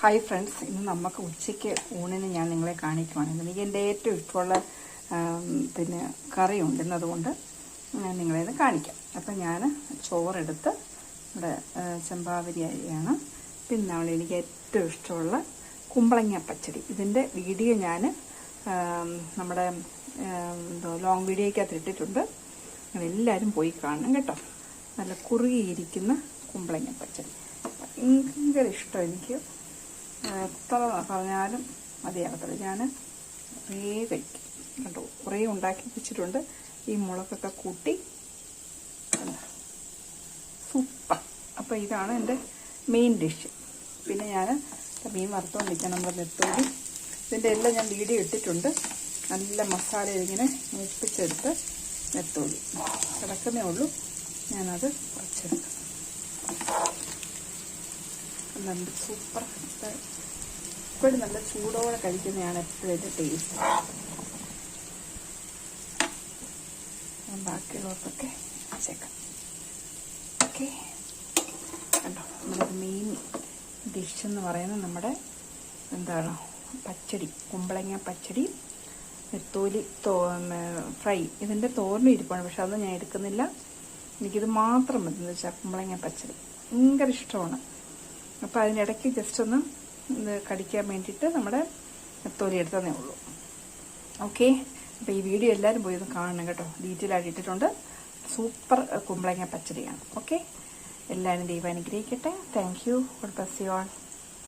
Hi friends, ഇന്ന് നമുക്ക് ഉച്ചയ്ക്ക് ഊണിന് ഞാൻ നിങ്ങളെ കാണിക്കുവാണ്. എനിക്ക് എൻ്റെ ഏറ്റവും ഇഷ്ടമുള്ള കറി ഉണ്ടെന്നതുകൊണ്ട് ഞാൻ നിങ്ങളെ ഇത് കാണിക്കാം. അപ്പം ഞാൻ ചോറെടുത്ത് ഇവിടെ ചെമ്പാവരി അരിയാണ്. പിന്നെ എനിക്ക് ഏറ്റവും ഇഷ്ടമുള്ള കുമ്പളങ്ങ പച്ചടി. ഇതിൻ്റെ വീഡിയോ ഞാൻ നമ്മുടെ ലോങ് വീഡിയോയ്ക്കകത്ത് ഇട്ടിട്ടുണ്ട്. നിങ്ങളെല്ലാവരും പോയി കാണണം കേട്ടോ. നല്ല കുറുകിയിരിക്കുന്ന കുമ്പളങ്ങ പച്ചടി ഭയങ്കര ഇഷ്ടം. എനിക്ക് എത്ര പറഞ്ഞാലും മതിയാകത്തില്ല. ഞാൻ കുറേ കഴിക്കും കേട്ടോ. കുറേ ഉണ്ടാക്കി വെച്ചിട്ടുണ്ട്. ഈ മുളകൊക്കെ കൂട്ടി സൂപ്പർ. അപ്പോൾ ഇതാണ് എൻ്റെ മെയിൻ ഡിഷ്. പിന്നെ ഞാൻ മീൻ വറുത്തുകൊണ്ടിരിക്കാൻ നമ്മുടെ നെത്തോലി. ഇതിൻ്റെ എല്ലാം ഞാൻ വീഡിയോ ഇട്ടിട്ടുണ്ട്. നല്ല മസാല ഇങ്ങനെ മുപ്പിച്ചെടുത്ത് നെത്തോലി കിടക്കുന്നേ ഉള്ളൂ. ഞാനത് കുറച്ചെടുക്കും. നല്ല സൂപ്പർ. എപ്പോഴും നല്ല ചൂടോടെ കഴിക്കുന്നതാണ് എപ്പോഴും എൻ്റെ ടേസ്റ്റ്. ബാക്കിയുള്ളവർക്കൊക്കെ വെച്ചേക്കാം. ഓക്കെ, കണ്ടോ നമ്മുടെ മെയിൻ ഡിഷ് എന്ന് പറയുന്നത് നമ്മുടെ പച്ചടി, കുമ്പളങ്ങ പച്ചടി, നെത്തോലി ഫ്രൈ. ഇതിൻ്റെ തോരനും ഇരിപ്പാണ്, പക്ഷെ അതൊന്നും ഞാൻ എടുക്കുന്നില്ല. എനിക്കിത് മാത്രം മതി. എന്ന് വെച്ചാൽ കുമ്പളങ്ങ പച്ചടി ഭയങ്കര ഇഷ്ടമാണ്. അപ്പോൾ അതിനിടയ്ക്ക് ജസ്റ്റ് ഒന്ന് കടിക്കാൻ വേണ്ടിയിട്ട് നമ്മുടെ നെത്തോലി എടുത്തതേ ഉള്ളൂ. ഓക്കെ, അപ്പോൾ ഈ വീഡിയോ എല്ലാവരും പോയി ഒന്ന് കാണണം കേട്ടോ. ഡീറ്റെയിൽ ആയിട്ട് ഇട്ടിട്ടുണ്ട്. സൂപ്പർ കുമ്പളങ്ങ പച്ചടിയാണ്. ഓക്കെ, എല്ലാവരും ദൈവം അനുഗ്രഹിക്കട്ടെ. Thank you. God bless you all.